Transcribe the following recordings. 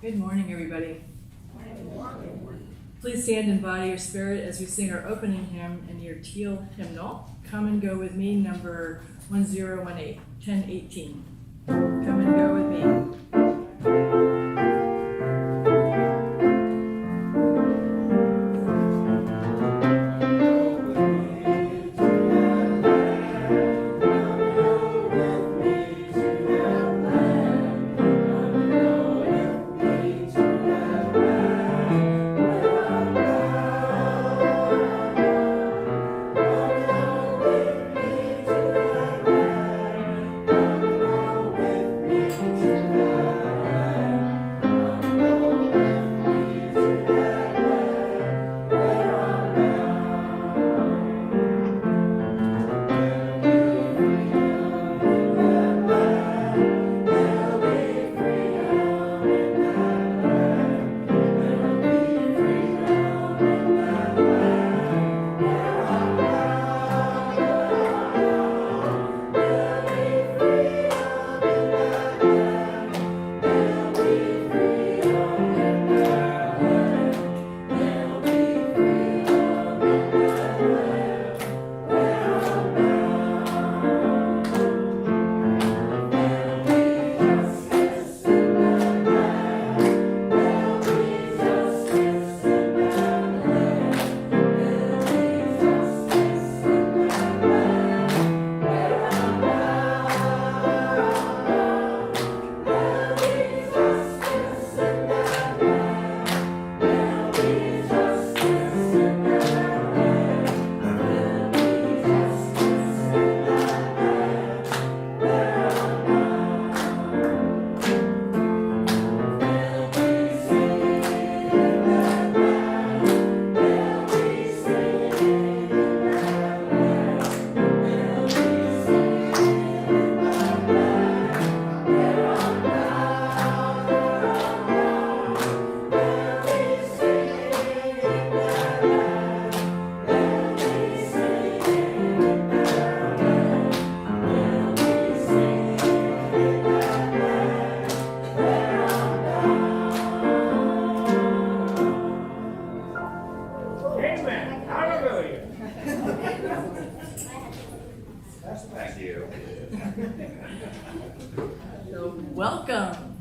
Good morning, everybody. Please stand in body or spirit as we sing our opening hymn in your teal hymnal. Come and go with me, number 1018, 1018. Come and go with me.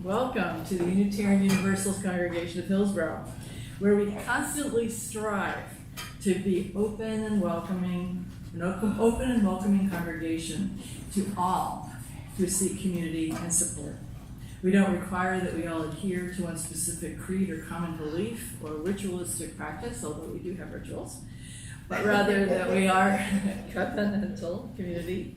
Welcome to the Unitarian Universalist congregation of Hillsborough, where we constantly strive to be open and welcoming congregation to all who seek community and support. We don't require that we all adhere to one specific creed or common belief or ritualistic practice, although we do have rituals, but rather that we are a covenantal community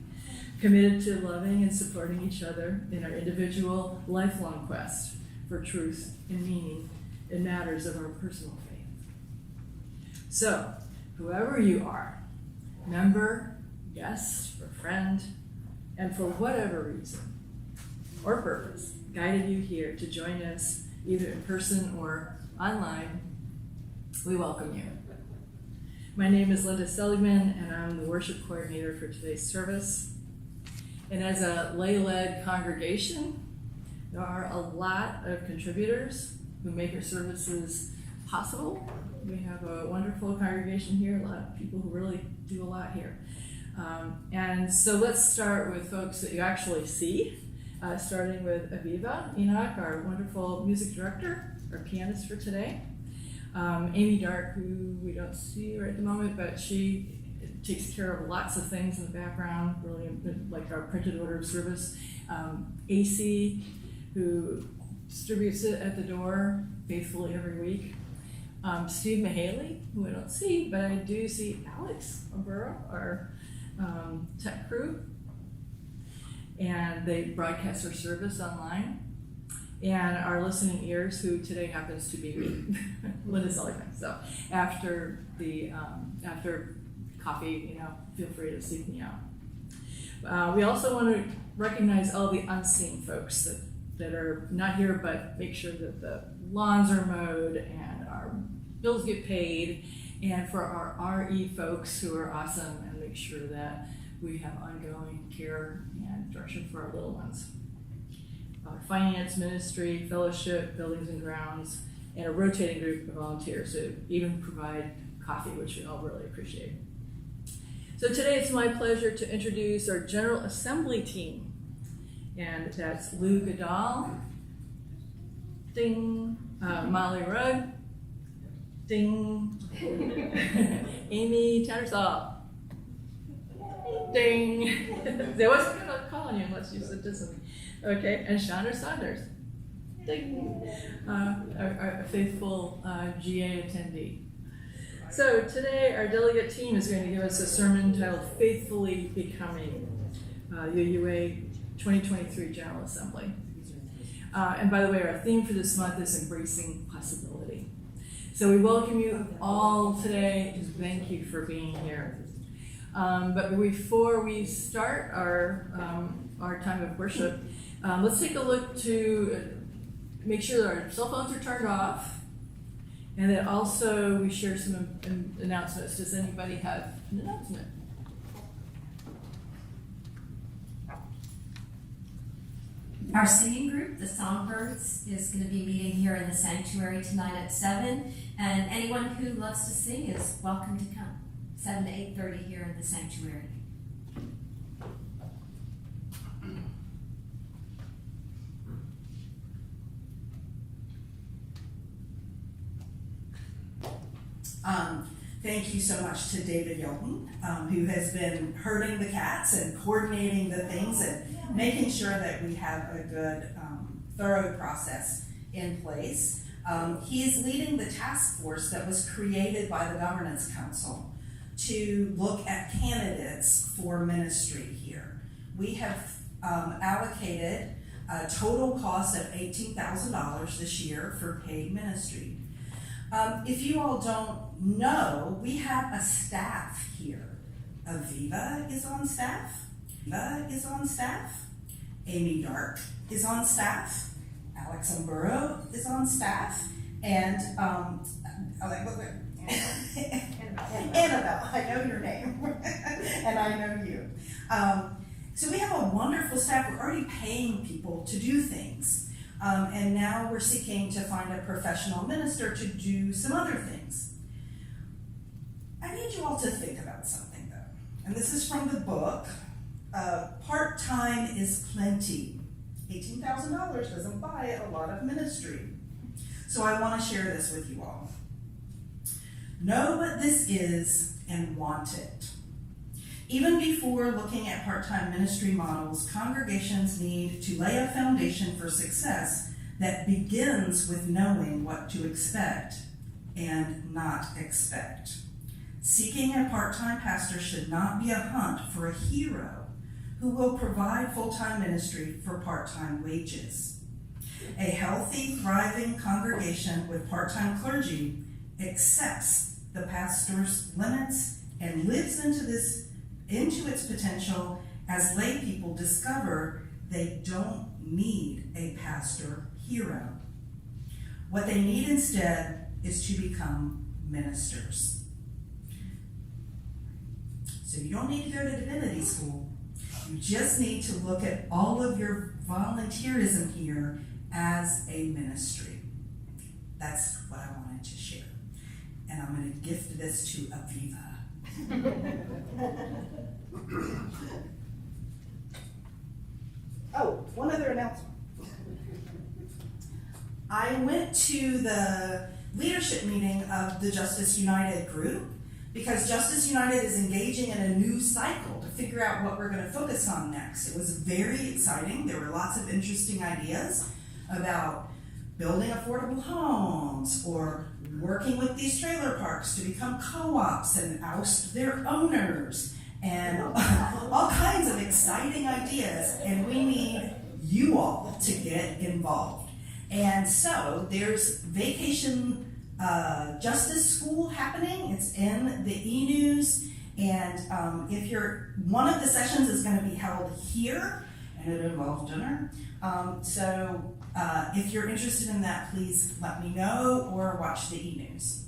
committed to loving and supporting each other in our individual lifelong quest for truth and meaning in matters of our personal faith. So, whoever you are, member, guest, or friend, and for whatever reason or purpose guided you here to join us either in person or online, we welcome you. My name is Linda Seligman, and I'm the worship coordinator for today's service. And as a lay-led congregation, there are a lot of contributors who make our services possible. We have a wonderful congregation here, a lot of people who really do a lot here. And so let's start with folks that you actually see, starting with Aviva Enoch, our wonderful music director, our pianist for today. Amy Dark, who we don't see right at the moment, but she takes care of lots of things in the background, really like our printed order of service. AC, who distributes it at the door faithfully every week. Steve Mahaley, who I don't see, but I do see Alex O'Burrow, our tech crew. And they broadcast our service online. And our listening ears, who today happens to be me, Linda Seligman. So after coffee, feel free to seek me out. We also want to recognize all the unseen folks that are not here, but make sure that the lawns are mowed and our bills get paid, and for our RE folks who are awesome and make sure that we have ongoing care and direction for our little ones. finance, ministry, fellowship, buildings and grounds, and a rotating group of volunteers who even provide coffee, which we all really appreciate. So today it's my pleasure to introduce our General Assembly team. And that's Lou Goodall, ding, Molly Rugg, ding, Amy Tattersall, ding. They wasn't going to call on you unless you said this something. Okay, and Chandra Saunders, ding, our faithful GA attendee. So today our delegate team is going to give us a sermon titled Faithfully Becoming, UUA 2023 General Assembly. And by the way, our theme for this month is Embracing Possibility. So we welcome you all today. Thank you for being here. But before we start our time of worship, let's take a look to make sure that our cell phones are turned off, and that also we share some announcements. Does anybody have an announcement? Our singing group, the Songbirds, is going to be meeting here in the sanctuary tonight at 7, and anyone who loves to sing is welcome to come. 7 to 8:30 here in the sanctuary. Thank you so much to David Yelton, who has been herding the cats and coordinating the things and making sure that we have a good, thorough process in place. He is leading the task force that was created by the Governance Council to look at candidates for ministry here. We have allocated a total cost of $18,000 this year for paid ministry. If you all don't know, we have a staff here. Aviva is on staff. Eva is on staff. Amy Dark is on staff. Alex Hillsborough is on staff. And Annabelle, I know your name. And I know you. So we have a wonderful staff. We're already paying people to do things. And now we're seeking to find a professional minister to do some other things. I need you all to think about something, though. And this is from the book, Part-Time is Plenty. $18,000 doesn't buy a lot of ministry. So I want to share this with you all. Know what this is and want it. Even before looking at part-time ministry models, congregations need to lay a foundation for success that begins with knowing what to expect and not expect. Seeking a part-time pastor should not be a hunt for a hero who will provide full-time ministry for part-time wages. A healthy, thriving congregation with part-time clergy accepts the pastor's limits and lives into its potential as lay people discover they don't need a pastor hero. What they need instead is to become ministers. So you don't need to go to divinity school. You just need to look at all of your volunteerism here as a ministry. That's what I wanted to share. And I'm going to gift this to Aviva. Oh, one other announcement. I went to the leadership meeting of the Justice United group because Justice United is engaging in a new cycle to figure out what we're going to focus on next. It was very exciting. There were lots of interesting ideas about building affordable homes or working with these trailer parks to become co-ops and oust their owners and all kinds of exciting ideas, and we need you all to get involved. And so there's Vacation Justice School happening. It's in the e-news, and if you're, one of the sessions is going to be held here, and it involves dinner. So if you're interested in that, please let me know or watch the e-news.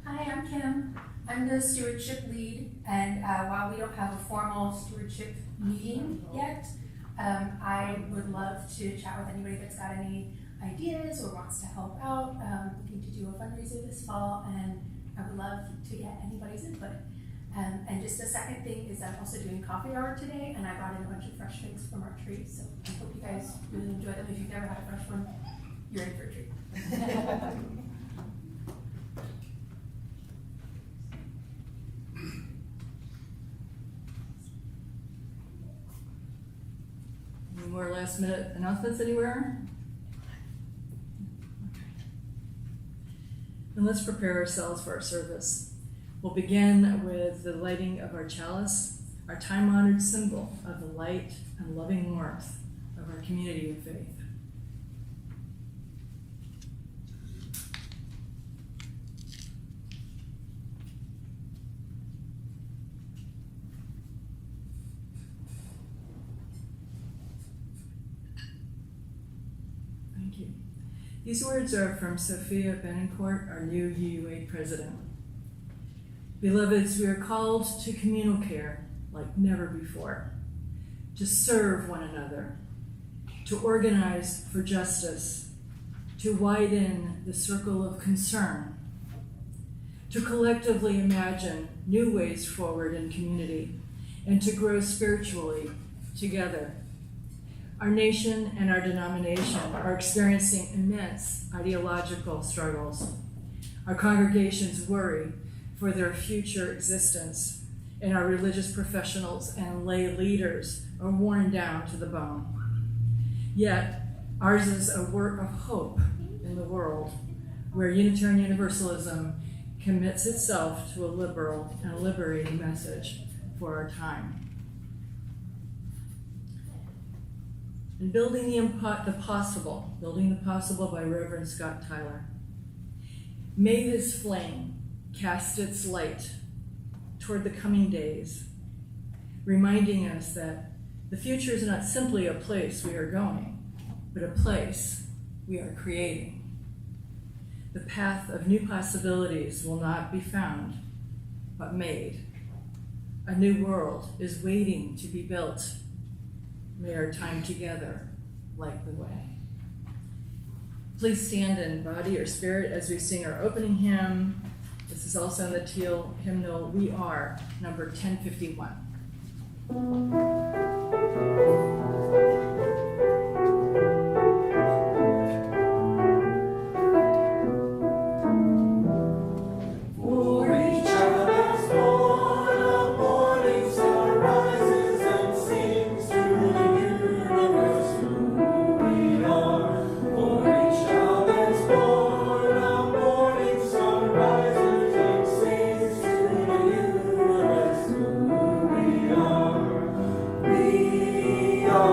Hi, I'm Kim. I I'm the stewardship lead, and while we don't have a formal stewardship meeting yet, I would love to chat with anybody that's got any ideas or wants to help out. Looking to do a fundraiser this fall, and I would love to get anybody's input. And just a second thing is I'm also doing coffee hour today, and I brought in a bunch of fresh figs from our tree, so I hope you guys really enjoy them. If you've never had a fresh one, you're in for a treat. Any more last minute announcements anywhere? And let's prepare ourselves for our service. We'll begin with the lighting of our chalice, our time-honored symbol of the light and loving warmth of our community of faith. Thank you. These words are from Sophia Benincourt, our new UUA president. Beloveds, we are called to communal care like never before, to serve one another, to organize for justice, to widen the circle of concern, to collectively imagine new ways forward in community, and to grow spiritually together. Our nation and our denomination are experiencing immense ideological struggles. Our congregations worry for their future existence, and our religious professionals and lay leaders are worn down to the bone. Yet, ours is a work of hope in the world, where Unitarian Universalism commits itself to a liberal and liberating message for our time. And building the possible by Reverend Scott Tyler. May this flame cast its light toward the coming days, reminding us that the future is not simply a place we are going, but a place we are creating. The path of new possibilities will not be found, but made. A new world is waiting to be built. May our time together light the way. Please stand in body or spirit as we sing our opening hymn. This is also in the teal hymnal, We Are, number 1051. We are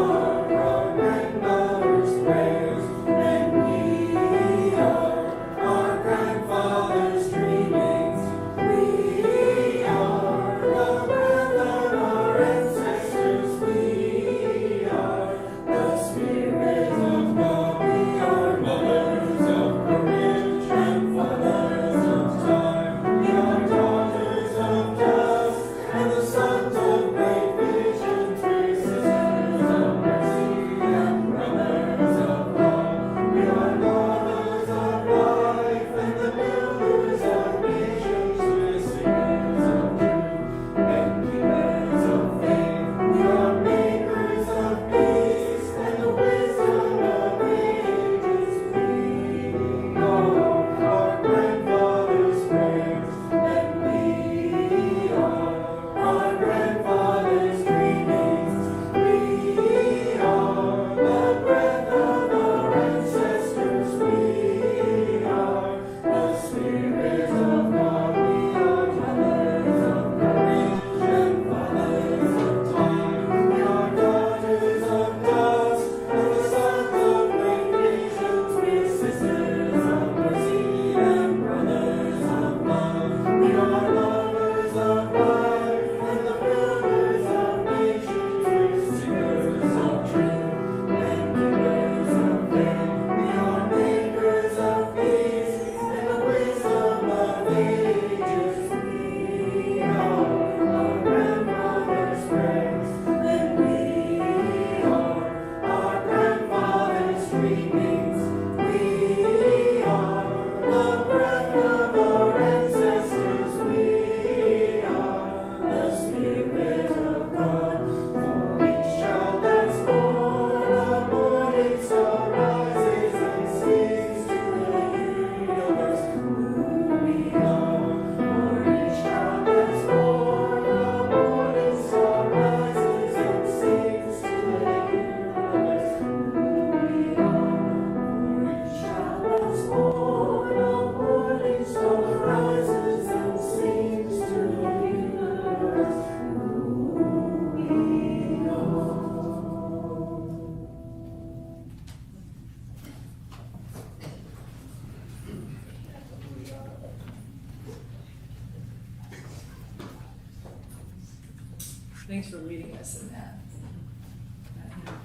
Thanks for leading us in that.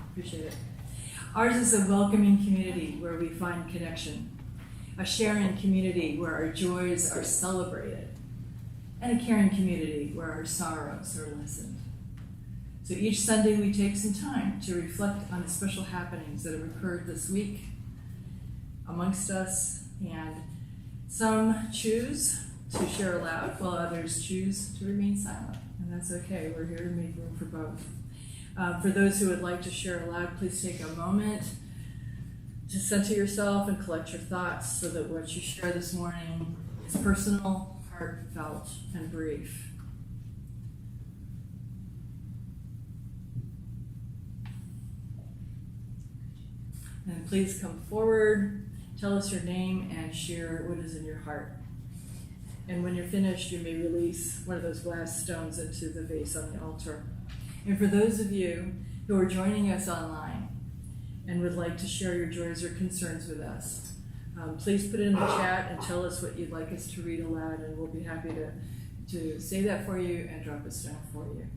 Appreciate it. Ours is a welcoming community where we find connection, a sharing community where our joys are celebrated, and a caring community where our sorrows are listened. So each Sunday we take some time to reflect on the special happenings that have occurred this week amongst us, and some choose to share aloud while others choose to remain silent, and that's okay. We're here to make room for both. For those who would like to share aloud, please take a moment to center yourself and collect your thoughts so that what you share this morning is personal, heartfelt, and brief. And please come forward, tell us your name, and share what is in your heart. And when you're finished, you may release one of those glass stones into the vase on the altar. And for those of you who are joining us online and would like to share your joys or concerns with us, please put it in the chat and tell us what you'd like us to read aloud, and we'll be happy to say that for you and drop a stone for you.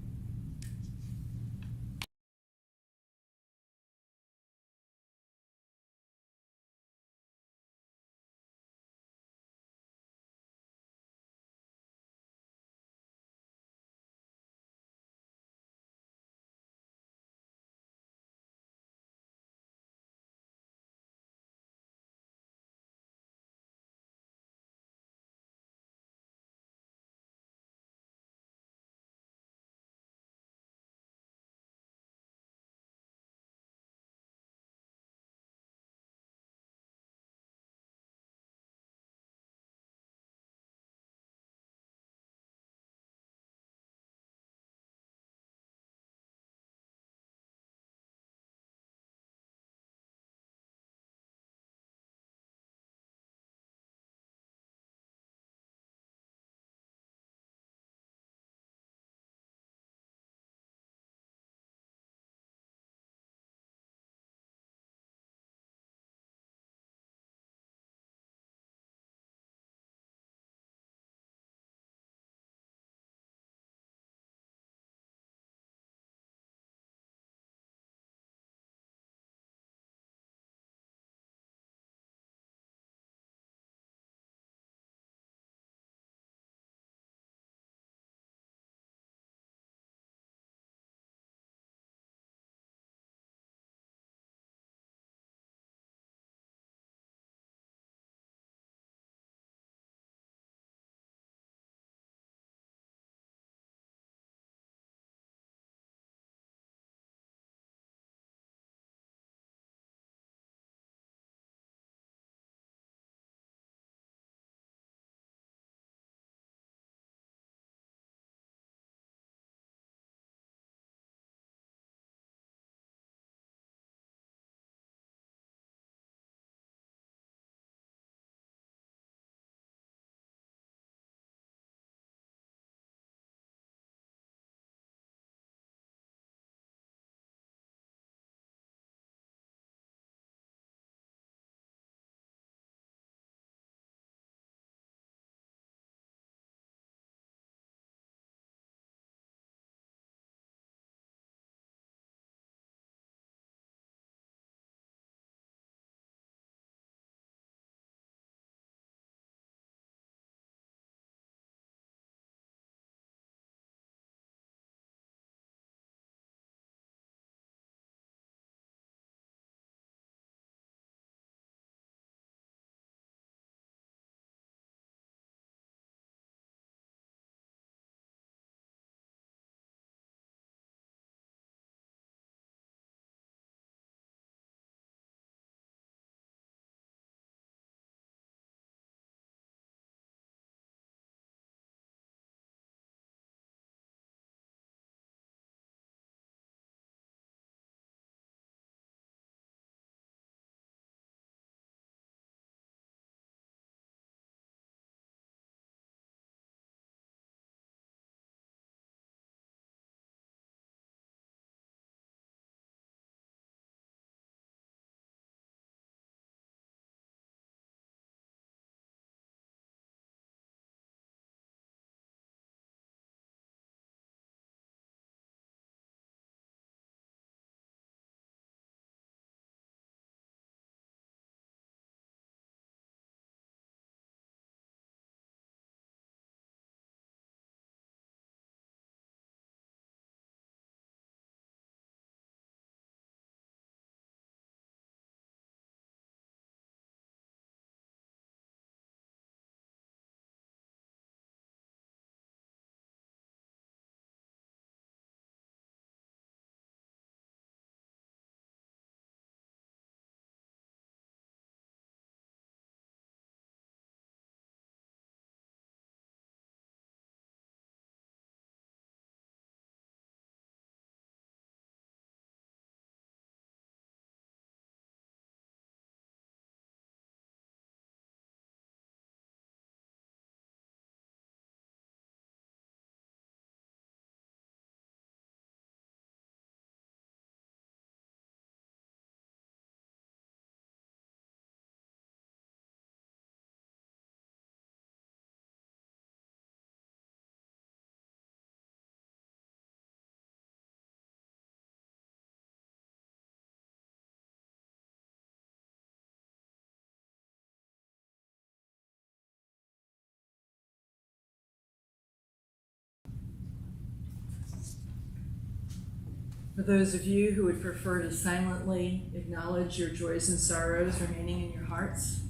For those of you who would prefer to silently acknowledge your joys and sorrows remaining in your hearts,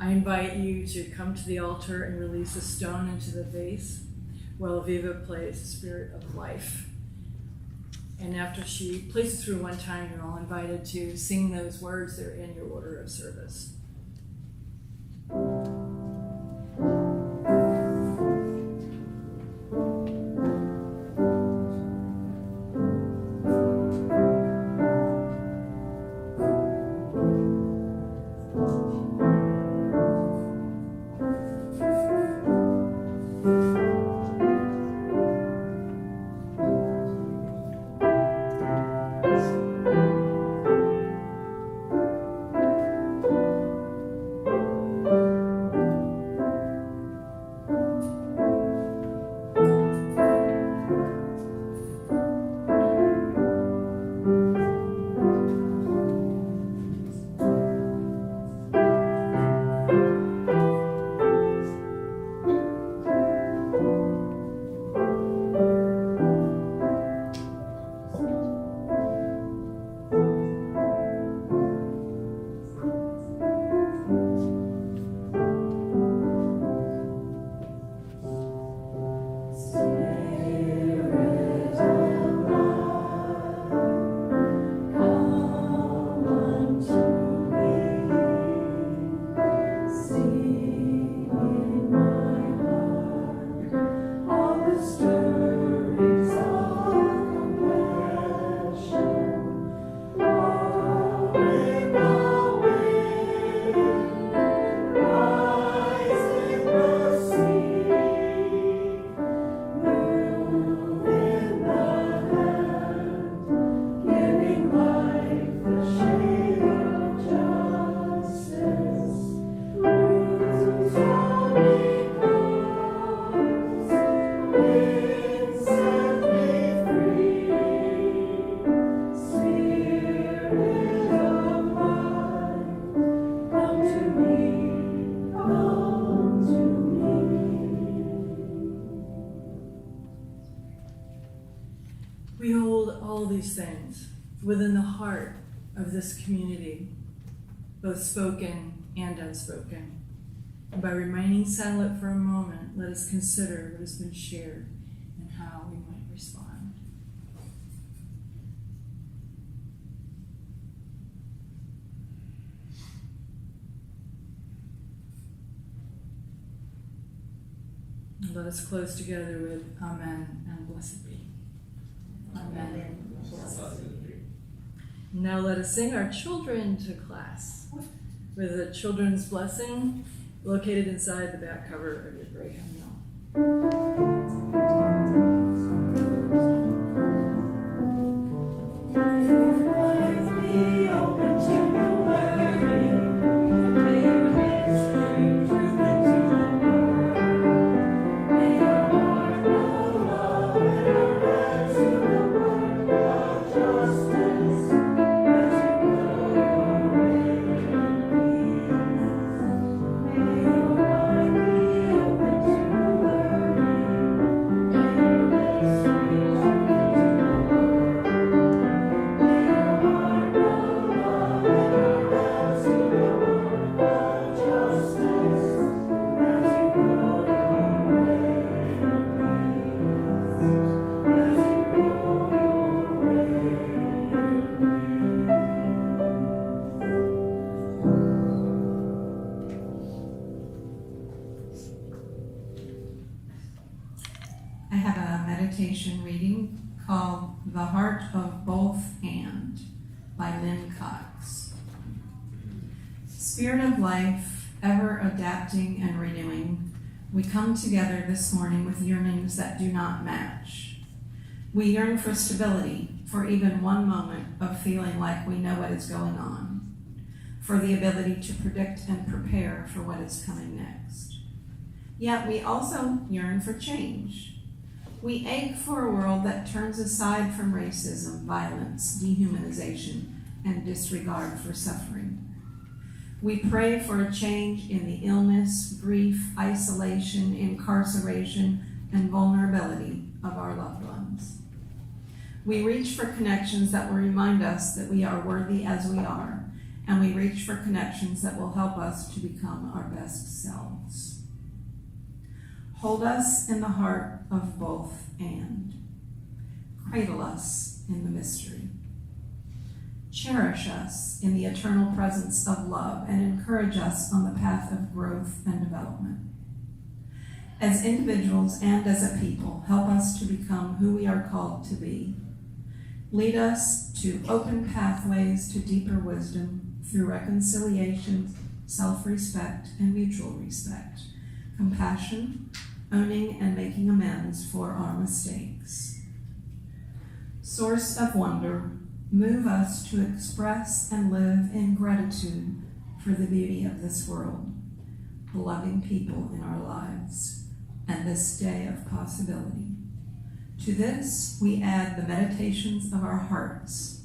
I invite you to come to the altar and release a stone into the vase while Viva plays Spirit of Life. And after she plays it through one time, you're all invited to sing those words that are in your order of service. We hold all these things within the heart of this community, both spoken and unspoken. And by remaining silent for a moment, let us consider what has been shared and how we might respond. And let us close together with Amen and blessed be. Amen. Now let us sing our children to class with a children's blessing located inside the back cover of your gray hymnal. I have a meditation reading called The Heart of Both And by Lynn Cox. Spirit of life, ever adapting and renewing, we come together this morning with yearnings that do not match. We yearn for stability, for even one moment of feeling like we know what is going on, for the ability to predict and prepare for what is coming next. Yet we also yearn for change. We ache for a world that turns aside from racism, violence, dehumanization, and disregard for suffering. We pray for a change in the illness, grief, isolation, incarceration, and vulnerability of our loved ones. We reach for connections that will remind us that we are worthy as we are, and we reach for connections that will help us to become our best selves. Hold us in the heart of both and. Cradle us in the mystery. Cherish us in the eternal presence of love and encourage us on the path of growth and development. As individuals and as a people, help us to become who we are called to be. Lead us to open pathways to deeper wisdom through reconciliation, self-respect, and mutual respect, compassion, owning and making amends for our mistakes. Source of wonder, move us to express and live in gratitude for the beauty of this world, the loving people in our lives, and this day of possibility. To this, we add the meditations of our hearts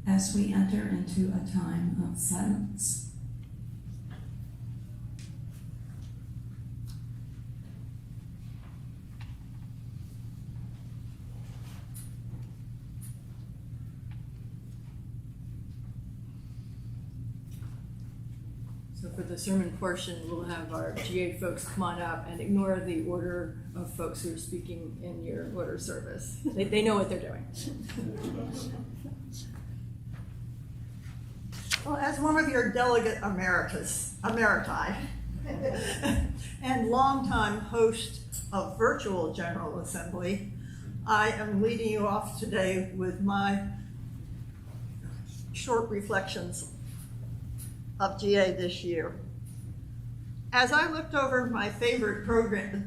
as we enter into a time of silence. So for the sermon portion, we'll have our GA folks come on up and ignore the order of folks who are speaking in your order of service. They know what they're doing. Well, as one of your delegate emeriti, and longtime host of virtual General Assembly, I am leading you off today with my short reflections of GA this year. As I looked over my favorite programs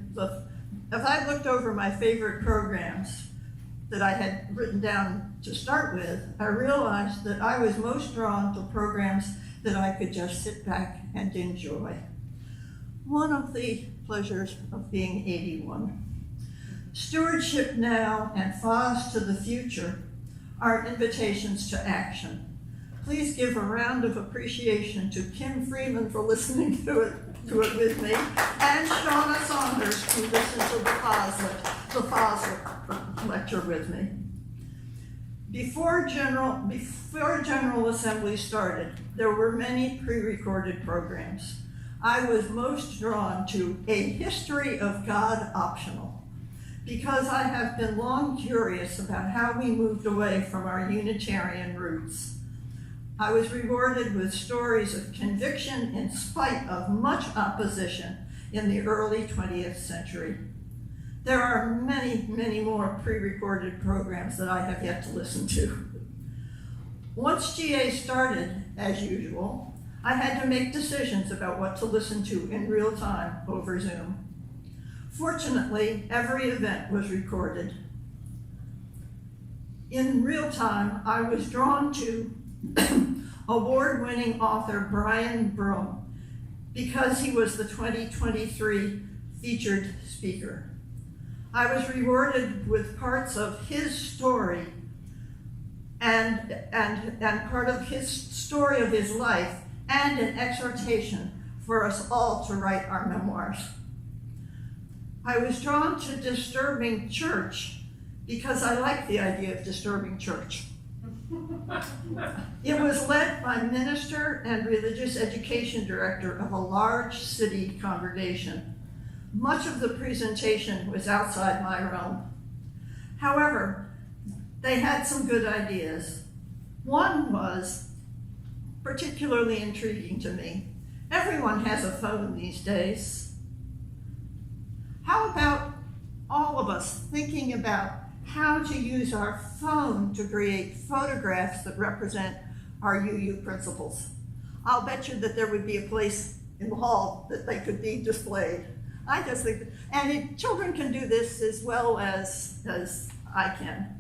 that I had written down to start with, I realized that I was most drawn to programs that I could just sit back and enjoy. One of the pleasures of being 81. Stewardship Now and Faz to the Future are invitations to action. Please give a round of appreciation to Kim Freeman for listening to it with me, and Shauna Saunders who listened to the FASA lecture with me. Before General Assembly started, there were many pre-recorded programs. I was most drawn to A History of God Optional, because I have been long curious about how we moved away from our Unitarian roots. I was rewarded with stories of conviction in spite of much opposition in the early 20th century. There are many, many more pre-recorded programs that I have yet to listen to. Once GA started, as usual, I had to make decisions about what to listen to in real time over Zoom. Fortunately, every event was recorded. In real time, I was drawn to award-winning author Brian Broom because he was the 2023 featured speaker. I was rewarded with parts of his story and part of his story of his life and an exhortation for us all to write our memoirs. I was drawn to Disturbing Church because I like the idea of disturbing church. It was led by minister and religious education director of a large city congregation. Much of the presentation was outside my realm. However, they had some good ideas. One was particularly intriguing to me. Everyone has a phone these days. How about all of us thinking about how to use our phone to create photographs that represent our UU principles? I'll bet you that there would be a place in the hall that they could be displayed. I just think, children can do this as well as I can.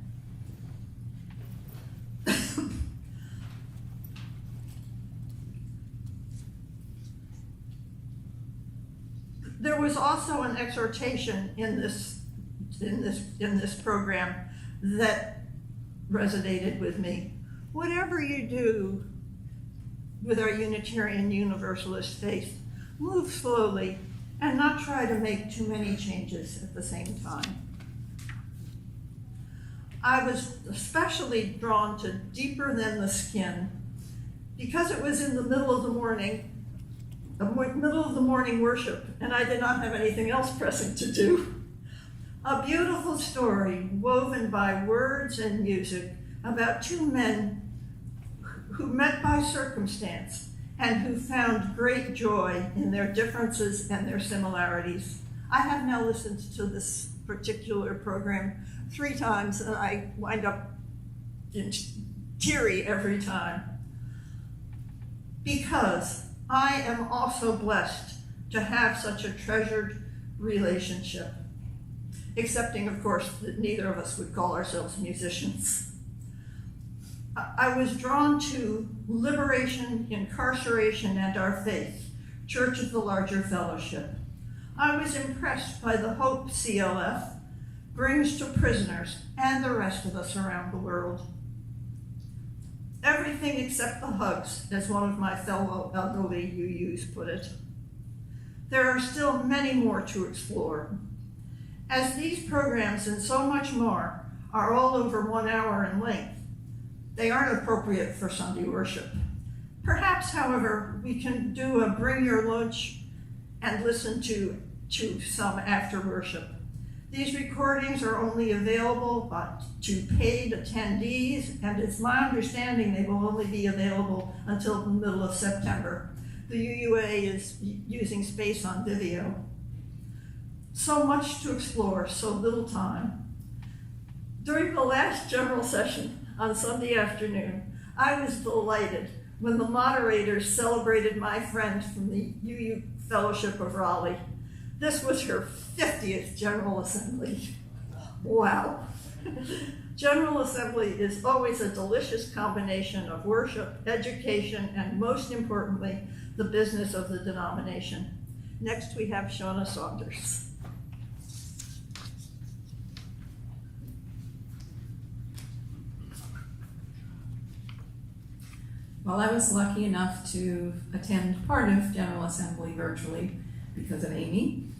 There was also an exhortation in this program that resonated with me. Whatever you do with our Unitarian Universalist faith, move slowly and not try to make too many changes at the same time. I was especially drawn to Deeper Than the Skin because it was in the middle of the morning worship, and I did not have anything else pressing to do. A beautiful story woven by words and music about two men who met by circumstance and who found great joy in their differences and their similarities. I have now listened to this particular program 3 times, and I wind up teary every time, because I am also blessed to have such a treasured relationship, excepting, of course, that neither of us would call ourselves musicians. I was drawn to Liberation, Incarceration, and Our Faith, Church of the Larger Fellowship. I was impressed by the hope CLF brings to prisoners and the rest of us around the world. Everything except the hugs, as one of my fellow elderly UUs put it. There are still many more to explore. As these programs and so much more are all over 1 hour in length, they aren't appropriate for Sunday worship. Perhaps, however, we can do a bring your lunch and listen to some after worship. These recordings are only available to paid attendees, and it's my understanding they will only be available until the middle of September. The UUA is using space on Vimeo. So much to explore, so little time. During the last general session on Sunday afternoon, I was delighted when the moderators celebrated my friend from the UU Fellowship of Raleigh. This was her 50th General Assembly. Wow. General Assembly is always a delicious combination of worship, education, and most importantly, the business of the denomination. Next, we have Shauna Saunders. Well, I was lucky enough to attend part of General Assembly virtually because of Amy,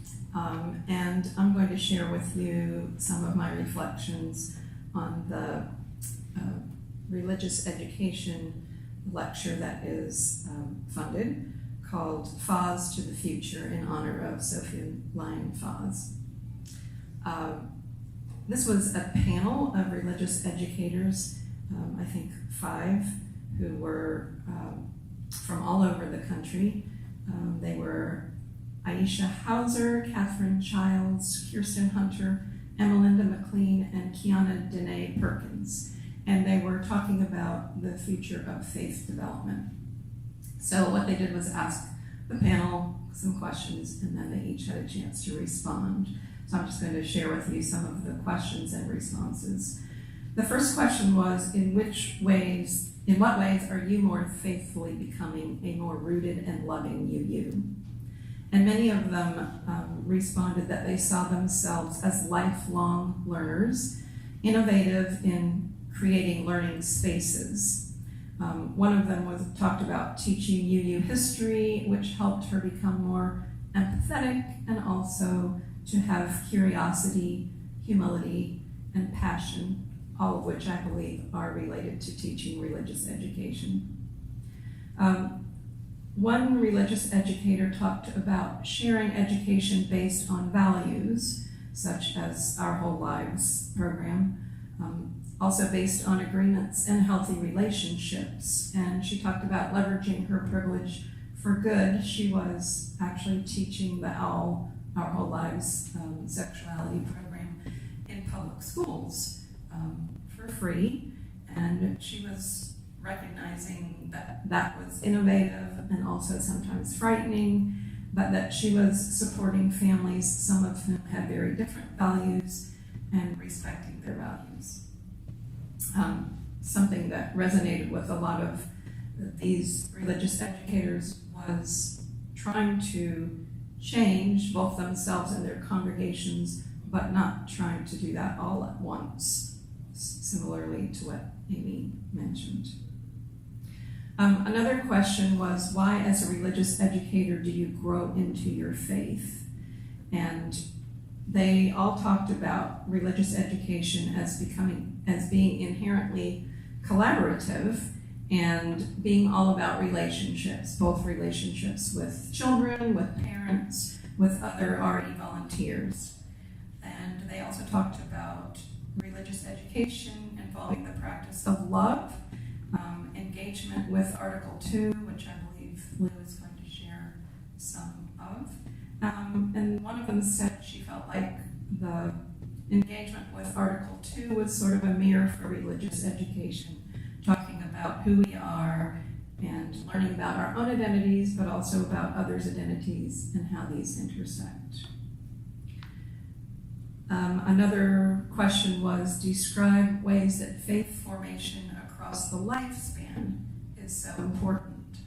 and I'm going to share with you some of my reflections on the religious education lecture that is funded, called Foz to the Future, in honor of Sophia Lyon Foz. This was a panel of religious educators, I think 5, who were from all over the country. They were Aisha Hauser, Catherine Childs, Kirsten Hunter, Emelinda McLean, and Kiana Dene Perkins. And they were talking about the future of faith development. So what they did was ask the panel some questions, and then they each had a chance to respond. So I'm just going to share with you some of the questions and responses. The first question was, in what ways are you more faithfully becoming a more rooted and loving UU? And many of them responded that they saw themselves as lifelong learners, innovative in creating learning spaces. One of them talked about teaching UU history, which helped her become more empathetic and also to have curiosity, humility, and passion, all of which I believe are related to teaching religious education. One religious educator talked about sharing education based on values, such as Our Whole Lives program, also based on agreements and healthy relationships. And she talked about leveraging her privilege for good. She was actually teaching the Our Whole Lives sexuality program in public schools for free, and she was recognizing that that was innovative and also sometimes frightening, but that she was supporting families, some of whom had very different values, and respecting their values. Something that resonated with a lot of these religious educators was trying to change both themselves and their congregations, but not trying to do that all at once, similarly to what Amy mentioned. Another question was, why as a religious educator do you grow into your faith? And They all talked about religious education as being inherently collaborative and being all about relationships, both relationships with children, with parents, with other RE volunteers. And they also talked about religious education involving the practice of love, engagement with Article 2, which I believe Lou is going to share some of. And one of them said she felt like the engagement with Article 2 was sort of a mirror for religious education, talking about who we are and learning about our own identities, but also about others' identities and how these intersect. Another question was, describe ways that faith formation across the lifespan is so important.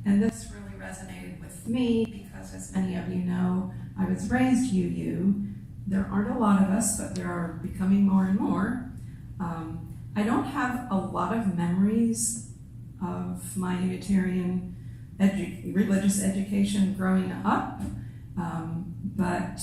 And this really resonated with me because, as many of you know, I was raised UU. There aren't a lot of us, but there are becoming more and more. I don't have a lot of memories of my Unitarian religious education growing up, but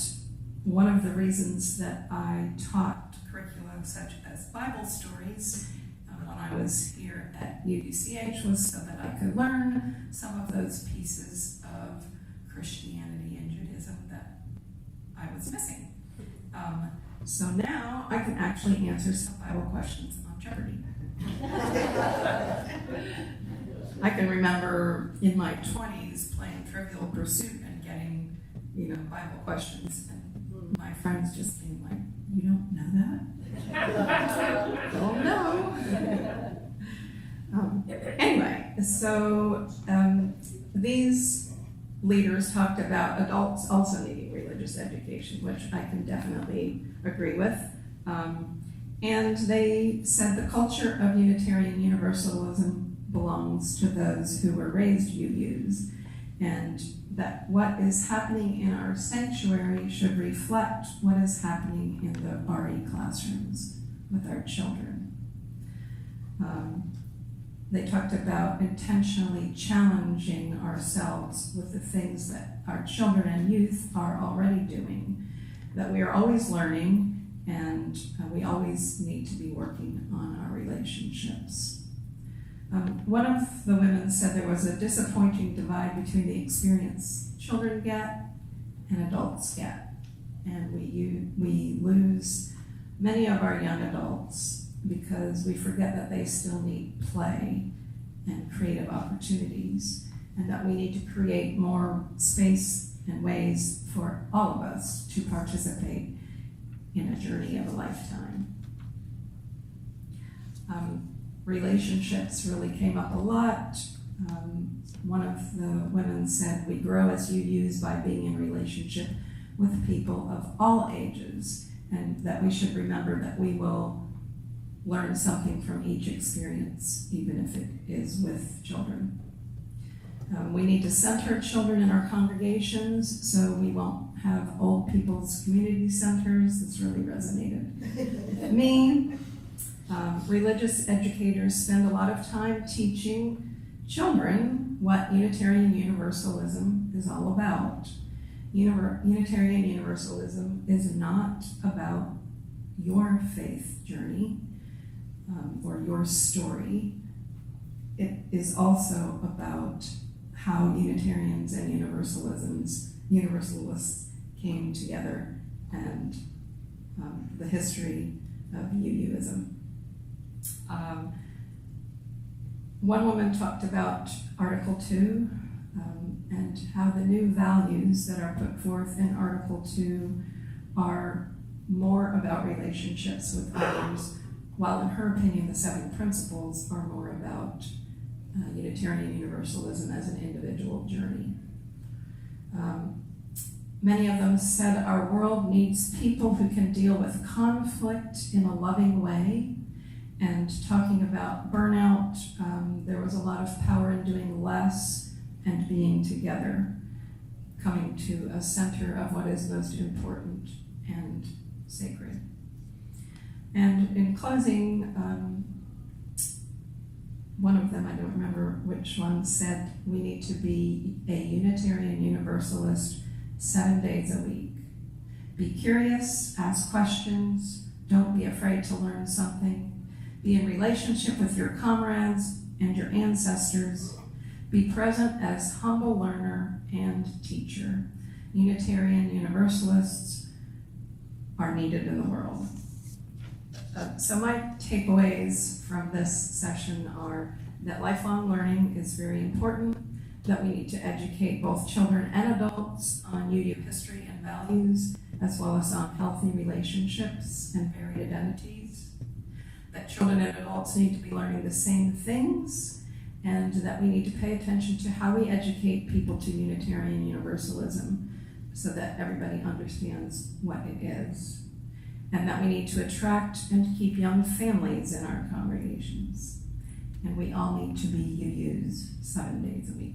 one of the reasons that I taught curriculum such as Bible stories when I was here at UUCH was so that I could learn some of those pieces of Christianity and Judaism that I was missing. So now I can actually answer some Bible questions on Jeopardy. I can remember in my 20s playing Trivial Pursuit and getting, Bible questions, and my friends just being like, "You don't know that?" Oh no. Anyway, so these leaders talked about adults also needing religious education, which I can definitely agree with. And they said the culture of Unitarian Universalism belongs to those who were raised UUs, and that what is happening in our sanctuary should reflect what is happening in the RE classrooms with our children. They talked about intentionally challenging ourselves with the things that our children and youth are already doing, that we are always learning, and we always need to be working on our relationships. One of the women said there was a disappointing divide between the experience children get and adults get, and we lose many of our young adults because we forget that they still need play and creative opportunities, and that we need to create more space and ways for all of us to participate in a journey of a lifetime. Relationships really came up a lot. One of the women said, we grow as UUs by being in relationship with people of all ages, and that we should remember that we will learn something from each experience, even if it is with children. We need to center children in our congregations so we won't have old people's community centers. This really resonated with me. Religious educators spend a lot of time teaching children what Unitarian Universalism is all about. Unitarian Universalism is not about your faith journey or your story. It is also about how Unitarians and Universalists came together, and the history of UUism. One woman talked about Article 2 and how the new values that are put forth in Article 2 are more about relationships with others, while in her opinion the 7 principles are more about Unitarian Universalism as an individual journey. Many of them said our world needs people who can deal with conflict in a loving way, and talking about burnout, there was a lot of power in doing less and being together, coming to a center of what is most important and sacred. And in closing, one of them, I don't remember which one, said we need to be a Unitarian Universalist 7 days a week. Be curious, ask questions, don't be afraid to learn something. Be in relationship with your comrades and your ancestors. Be present as humble learner and teacher. Unitarian Universalists are needed in the world. So my takeaways from this session are that lifelong learning is very important, that we need to educate both children and adults on UU history and values, as well as on healthy relationships and varied identities, that children and adults need to be learning the same things, and that we need to pay attention to how we educate people to Unitarian Universalism so that everybody understands what it is, and that we need to attract and keep young families in our congregations. And we all need to be UUs 7 days a week.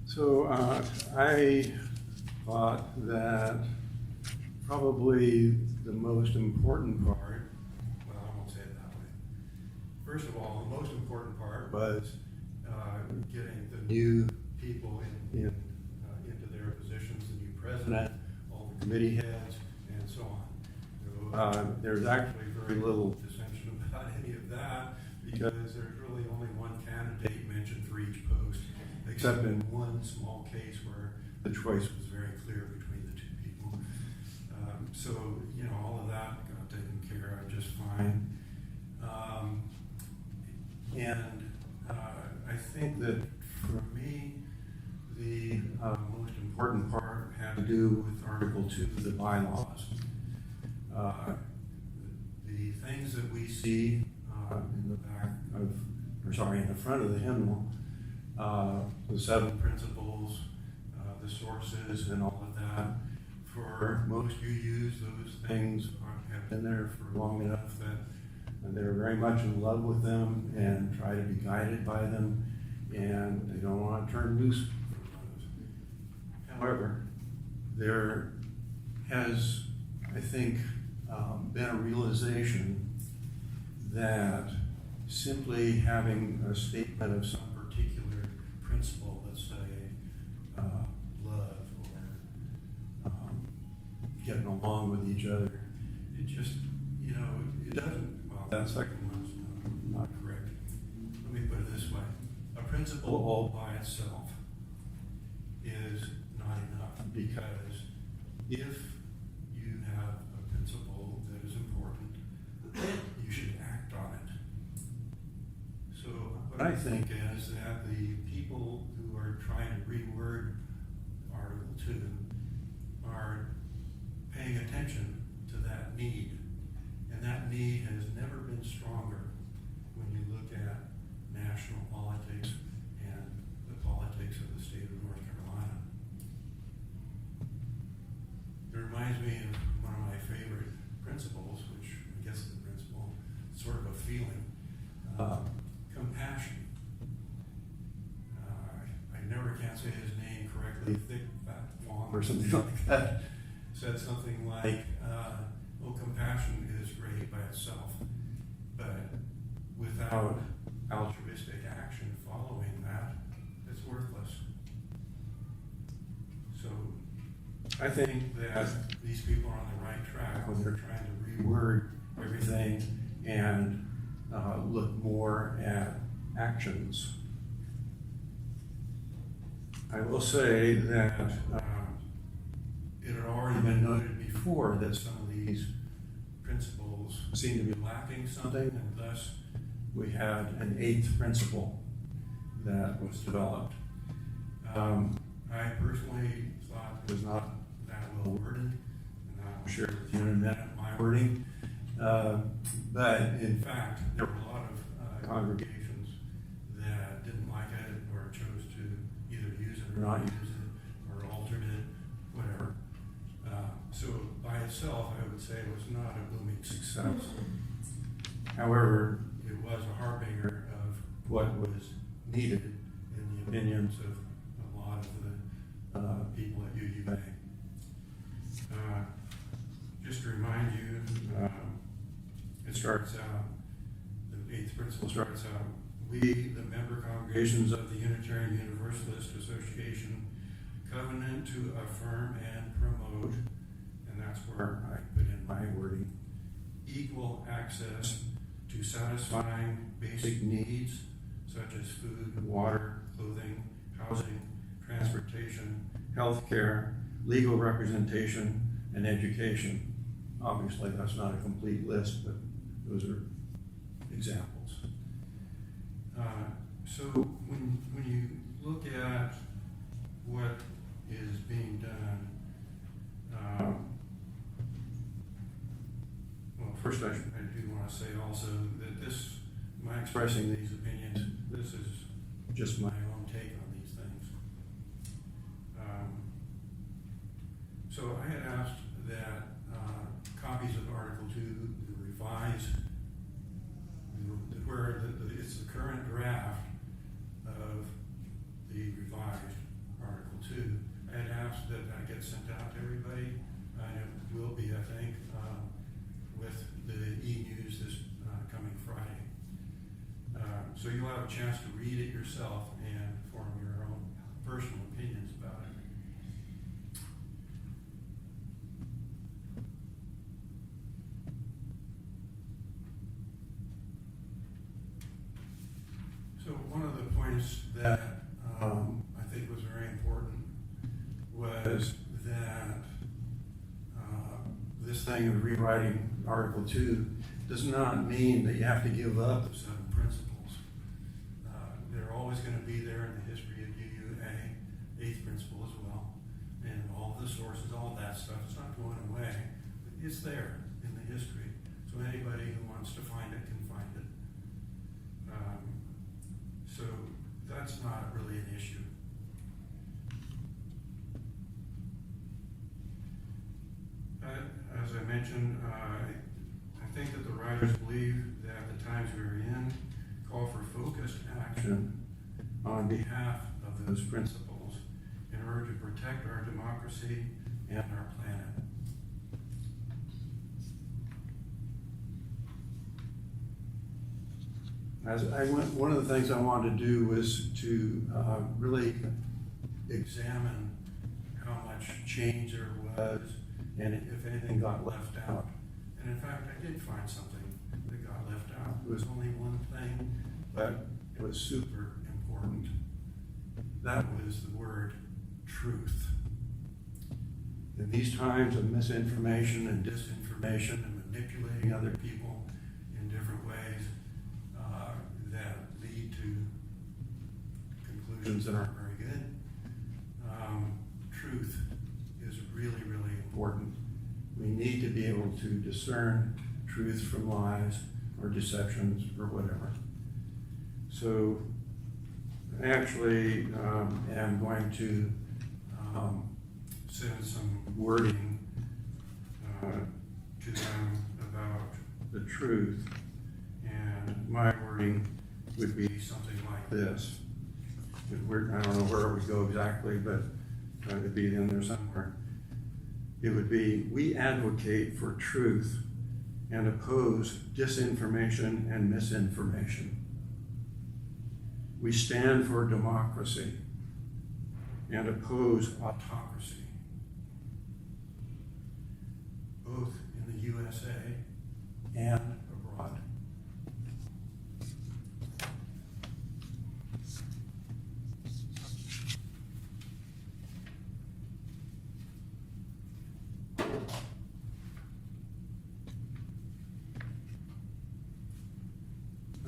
So I thought that probably the most important part, well, I won't say it that way. First of all, the most important part was getting the new people into their positions, the new president, all the committee heads, and so on. So, there's actually very little dissension about any of that because there's really only one candidate mentioned for each post, except in one small case where the choice was very clear between the two people. So, all of that got taken care of just fine. I think that for me, the most important part had to do with Article 2 of the bylaws. The things that we see in the front of the hymnal, the 7 principles, the sources, and all of that. For most UUs, those things have been there for long enough that they're very much in love with them and try to be guided by them, and they don't want to turn loose from those. However, there has, I think, been a realization that simply having a statement of some particular principle, let's say love or getting along with each other, it just, it doesn't, well, that second one's not correct. Let me put it this way. A principle all by itself is not enough, because if you have a principle that is important, you should act on it. So what I think is that the people who are trying to reword Article 2 are paying attention to that need. And that need has never been stronger when you look at national politics and the politics of the state of North Carolina. It reminds me of one of my favorite principles, which I guess is a principle, sort of a feeling, compassion. I never can say his name correctly, Thick Fat Wong or something like that, said something like, compassion is great by itself, but without altruistic action following that, it's worthless. So I think that these people are on the right track when they're trying to reword everything and look more at actions. I will say that it had already been noted before that some of these principles seem to be lacking something, and thus we had an 8th principle that was developed. I personally thought it was not that well worded, and I'll share with you in a minute my wording. But in fact, there were a lot of congregations that didn't like it or chose to either use it or not use it or altered it, whatever. So by itself, I would say it was not a booming success. However, it was a harbinger of what was needed in the opinions of a lot of the people at UU. starts out, the eighth principle starts out, we, the member congregations of the Unitarian Universalist Association, covenant to affirm and promote, and that's where I put in my wording, equal access to satisfying basic needs such as food, water, clothing, housing, transportation, healthcare, legal representation, and education. Obviously, that's not a complete list, but those are examples. So when you look at what is being done, well, first I do want to say also that my expressing these opinions, this is just my own take on these things. So I had asked that copies of Article 2, the revised, where it's the current draft of the revised Article 2. I had asked that that get sent out to everybody, and it will be, I think, with the e-news this coming Friday. So you'll have a chance to read it yourself and form your own personal opinions about it. So one of the points that I think was very important was that this thing of rewriting Article 2 does not mean that you have to give up the 7 principles. They're always going to be there in the history of UUA, 8th principle as well, and all of the sources, all of that stuff. It's not going away. It's there in the history. So anybody who wants to find it can find it. So that's not really an issue. As I mentioned, I think that the writers believe that the times we're in call for focused action on behalf of those principles in order to protect our democracy and our planet. One of the things I wanted to do was to really examine how much change there was and if anything got left out. And in fact, I did find something that got left out. It was only one thing, but it was super important. That was the word truth. In these times of misinformation and disinformation and manipulating other people in different ways, that lead to conclusions that aren't very good. Truth is really, really important. We need to be able to discern truth from lies or deceptions or whatever. So I actually am going to send some wording to them about the truth, and my wording would be something like this. I don't know where it would go exactly, but it would be in there somewhere. It would be, we advocate for truth and oppose disinformation and misinformation. We stand for democracy and oppose autocracy, both in the USA and abroad.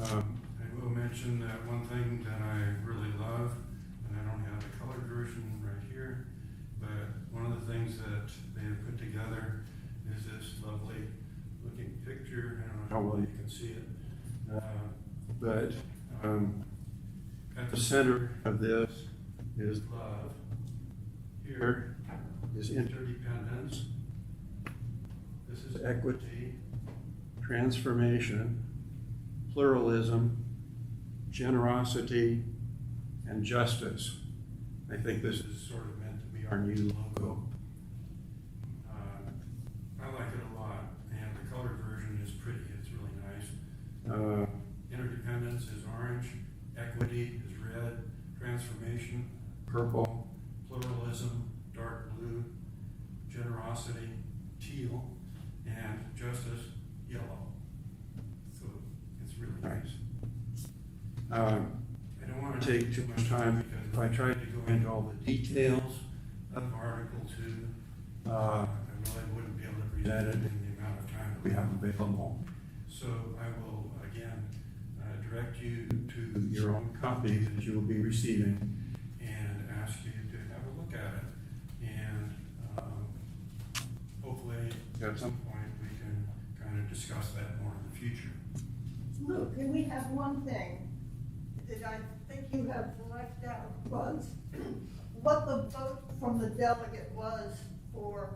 I will mention that one thing that I really love, and I don't have the colored version right here, but one of the things that they have put together is this lovely looking picture. I don't know how well you can see it, but at the center of this is love. Here is interdependence. This is equity, transformation, pluralism, generosity, and justice. I think this is sort of meant to be our new logo. I like it a lot, and the colored version is pretty. It's really equity is red, transformation, purple, pluralism, dark blue, generosity, teal, and justice, yellow. So it's really nice. I don't want to take too much time because if I tried to go into all the details of Article 2, I really wouldn't be able to present it in the amount of time that we have available. So I will again direct you to your own copy that you will be receiving and ask you to have a look at it. And hopefully at some point we can kind of discuss that more in the future. Luke, can we have one thing that I think you have left out was what the vote from the delegate was for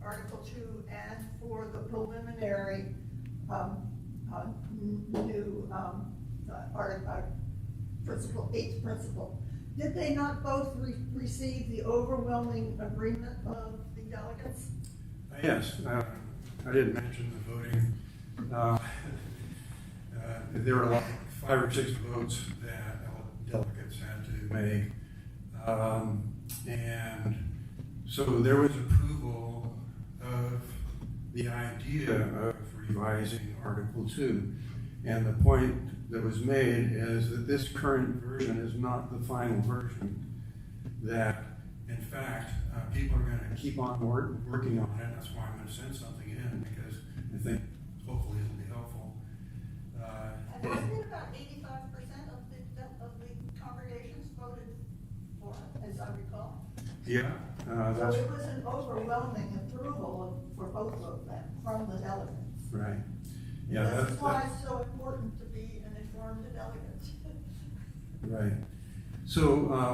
Article 2 and for the preliminary new principle, 8th principle. Did they not both receive the overwhelming agreement of the delegates? Yes, I didn't mention the voting. There were like 5 or 6 votes that delegates had to make. And so there was approval of the idea of revising Article 2. And the point that was made is that this current version is not the final version. That, in fact, people are going to keep on working on it. That's why I'm going to send something in, because I think hopefully it'll be helpful. And wasn't it about 85% of the congregations voted for it, as I recall? Yeah, that's So it was an overwhelming approval for both of them from the delegates. right. Yeah, This is why it's so important to be an informed delegate. right. So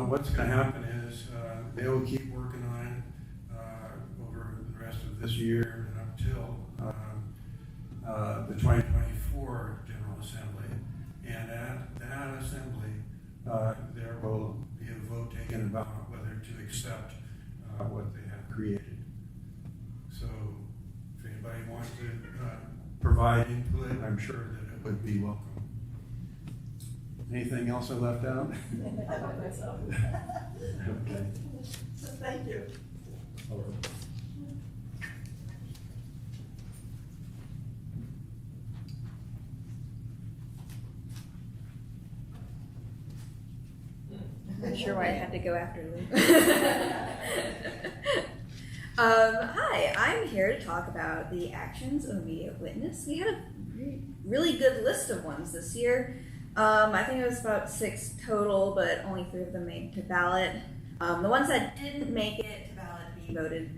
what's going to happen is they will keep working on it over the rest of this year and up till the 2024 General Assembly. And at that assembly, there will be a vote taken about whether to accept what they have created. So if anybody wants to provide input, I'm sure that it would be welcome. Anything else I left out? I don't think so. Okay. So thank you. I'm sure why I had to go after Luke. Hi, I'm here to talk about the actions of immediate witness. We had a really good list of ones this year. I think it was about 6 total, but only 3 of them made to ballot. The ones that didn't make it to ballot be voted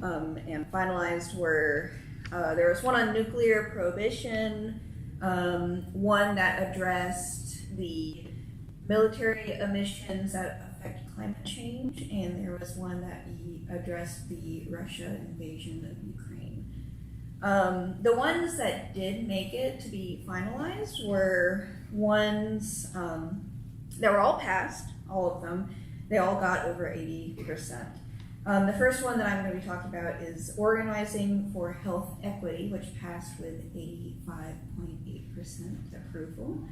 and finalized were, there was one on nuclear prohibition, one that addressed the military emissions that affect climate change, and there was one that addressed the Russia invasion of Ukraine. The ones that did make it to be finalized were ones that were all passed, all of them. They all got over 80%. The first one that I'm going to be talking about is Organizing for Health Equity, which passed with 85.8% approval.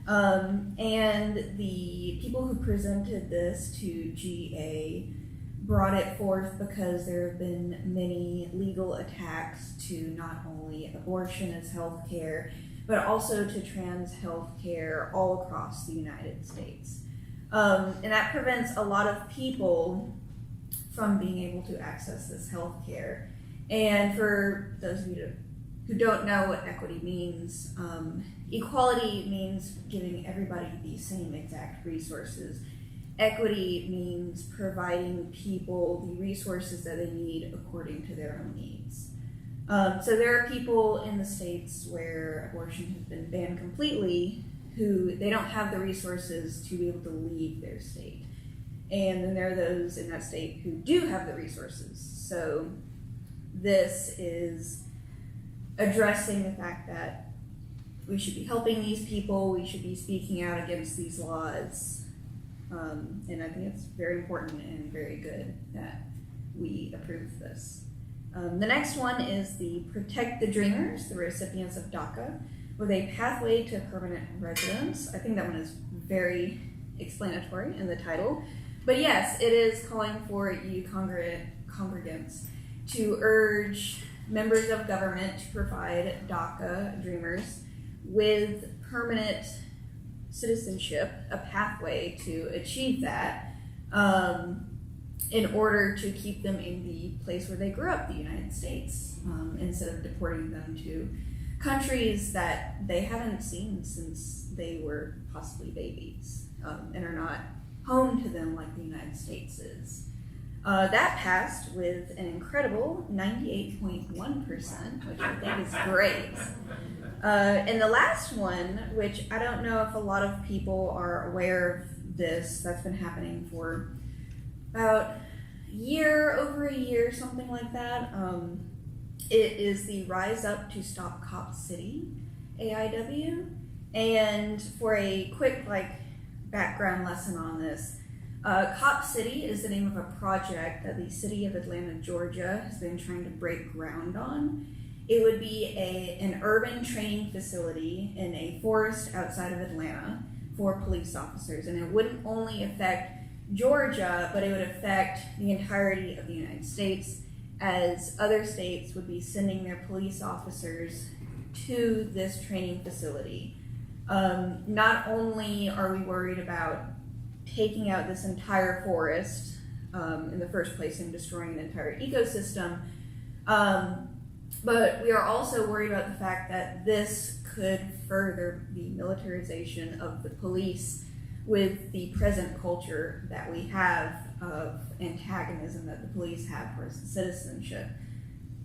And the people who presented this to GA brought it forth because there have been many legal attacks to not only abortion as health care, but also to trans health care all across the United States. And that prevents a lot of people from being able to access this health care. And for those of you who don't know what equity means, equality means giving everybody the same exact resources. Equity means providing people the resources that they need according to their own needs. So there are people in the states where abortion has been banned completely who they don't have the resources to be able to leave their state. And then there are those in that state who do have the resources. So this is addressing the fact that we should be helping these people, we should be speaking out against these laws. And I think it's very important and very good that we approve this. The next one is the Protect the Dreamers, the recipients of DACA. with a pathway to permanent residence. I think that one is very explanatory in the title. But yes, it is calling for EU congregants to urge members of government to provide DACA dreamers with permanent citizenship, a pathway to achieve that, in order to keep them in the place where they grew up, the United States, instead of deporting them to countries that they haven't seen since they were possibly babies, and are not home to them like the United States is. That passed with an incredible 98.1%, which I think is great. And the last one, which I don't know if a lot of people are aware of this, that's been happening for about over a year, something like that. It is the Rise Up to Stop Cop City, AIW. And for a quick background lesson on this, Cop City is the name of a project that the city of Atlanta, Georgia has been trying to break ground on. It would be an urban training facility in a forest outside of Atlanta for police officers. And it wouldn't only affect Georgia, but it would affect the entirety of the United States, as other states would be sending their police officers to this training facility. Not only are we worried about taking out this entire forest in the first place and destroying the entire ecosystem, but we are also worried about the fact that this could further the militarization of the police with the present culture that we have of antagonism that the police have towards citizenship.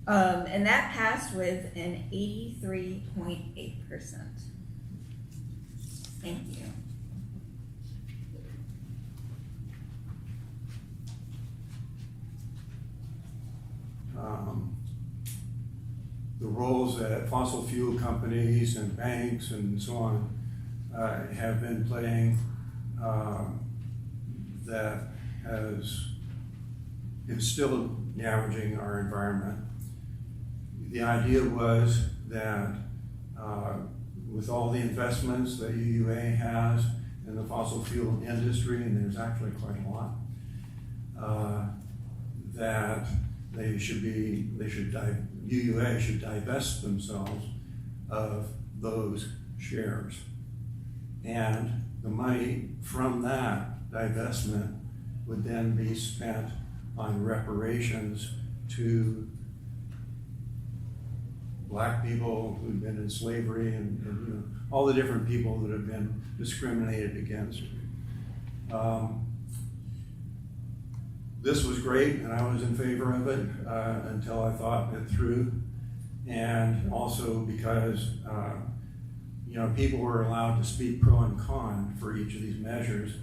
And that passed with an 83.8%. Thank you. The roles that fossil fuel companies and banks and so on have been playing that is still damaging our environment. The idea was that with all the investments that UUA has in the fossil fuel industry, and there's actually quite a lot, that UUA should divest themselves of those shares. And the money from that divestment would then be spent on reparations to black people who've been in slavery and all the different people that have been discriminated against. This was great, and I was in favor of it until I thought it through, and also because people were allowed to speak pro and con for each of these measures.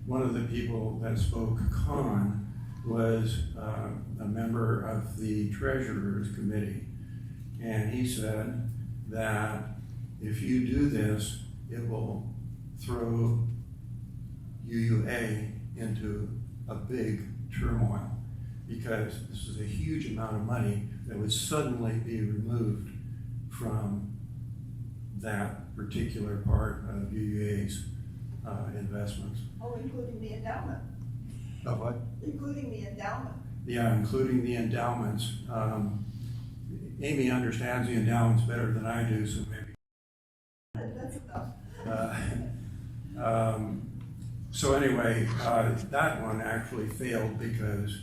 One of the people that spoke con was a member of the Treasurer's Committee, and he said that if you do this, it will throw UUA into a big turmoil, because this is a huge amount of money that would suddenly be removed from that particular part of UUA's investments. Oh, including the endowment. Of what? Including the endowment. Yeah, including the endowments. Amy understands the endowments better than I do, so maybe. That's enough. So anyway, that one actually failed because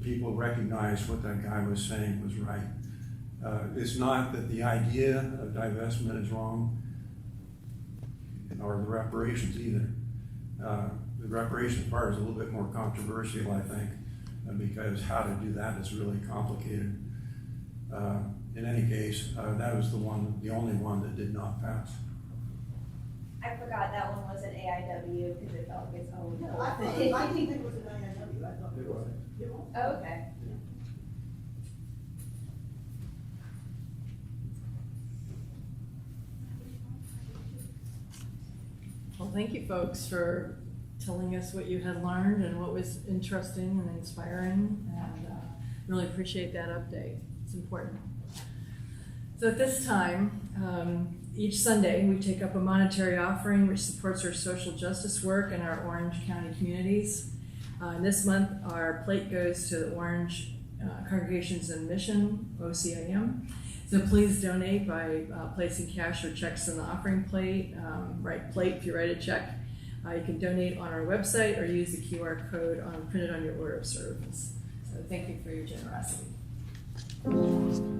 people recognized what that guy was saying was right. It's not that the idea of divestment is wrong, or the reparations either. The reparations part is a little bit more controversial, I think, because how to do that is really complicated. In any case, that was the only one that did not pass. I forgot that one was an AIW because it felt like its own No, whole I thing. didn't think it was an INW. I thought it was. Oh, okay. Well, thank you folks for telling us what you had learned and what was interesting and inspiring, and really appreciate that update. It's important. So at this time, Each Sunday, we take up a monetary offering which supports our social justice work in our Orange County communities. This month, our plate goes to the Orange Congregations in Mission, OCIM. So please donate by placing cash or checks in the offering plate. Write plate if you write a check. You can donate on our website or use the QR code printed on your order of service. So thank you for your generosity. Thank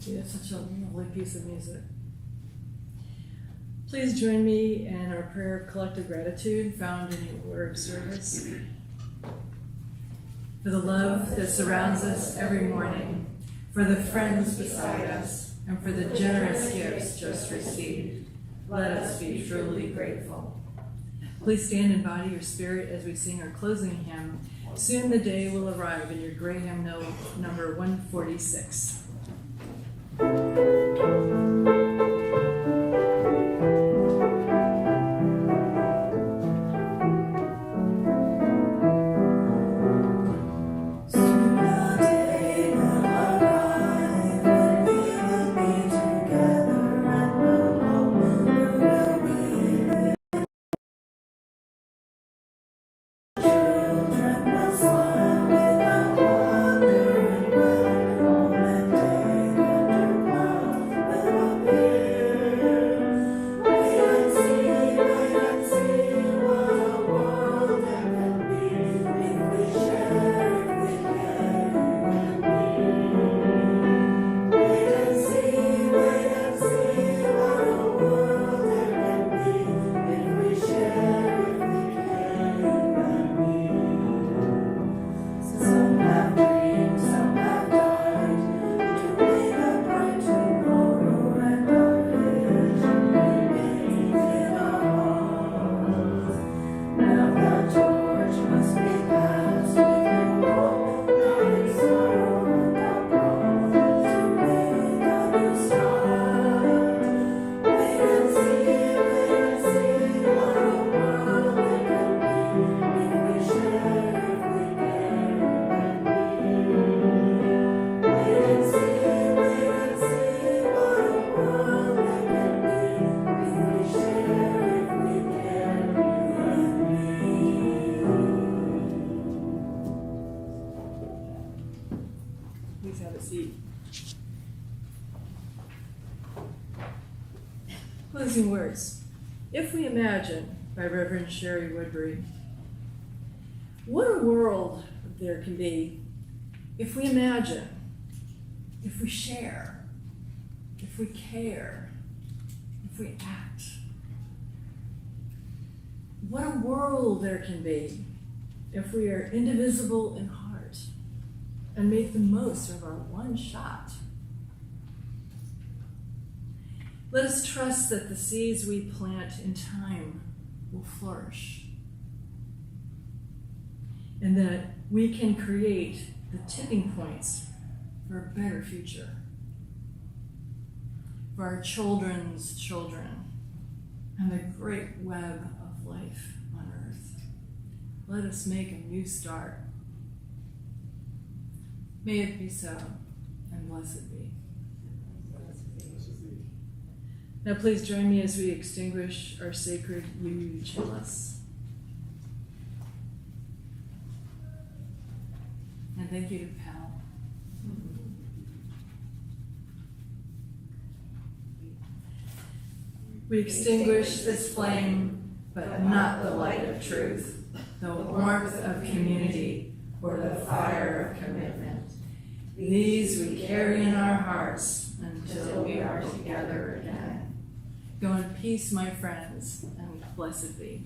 you. That's such a lovely piece of music. Please join me in our prayer of collective gratitude found in the order of service. For the love that surrounds us every morning, for the friends beside us, and for the generous gifts just received, let us be truly grateful. Please stand in body or spirit as we sing our closing hymn, Soon the Day Will Arrive, in your gray hymnal number 146. Soon the day closing words. If we imagine, by Reverend Sherry Woodbury, what a world there can be if we imagine, if we share, if we care, if we act. What a world there can be if we are indivisible in heart and make the most of our one shot. Let us trust that the seeds we plant in time will flourish, and that we can create the tipping points for a better future, for our children's children, and the great web of life on earth. Let us make a new start. May it be so, and blessed be. Now please join me as we extinguish our sacred UU chalice. And thank you to Pal. We extinguish this flame, but not the light of truth, the warmth of community, or the fire of commitment. These we carry in our hearts until we are together again. Go in peace, my friends, and blessed be.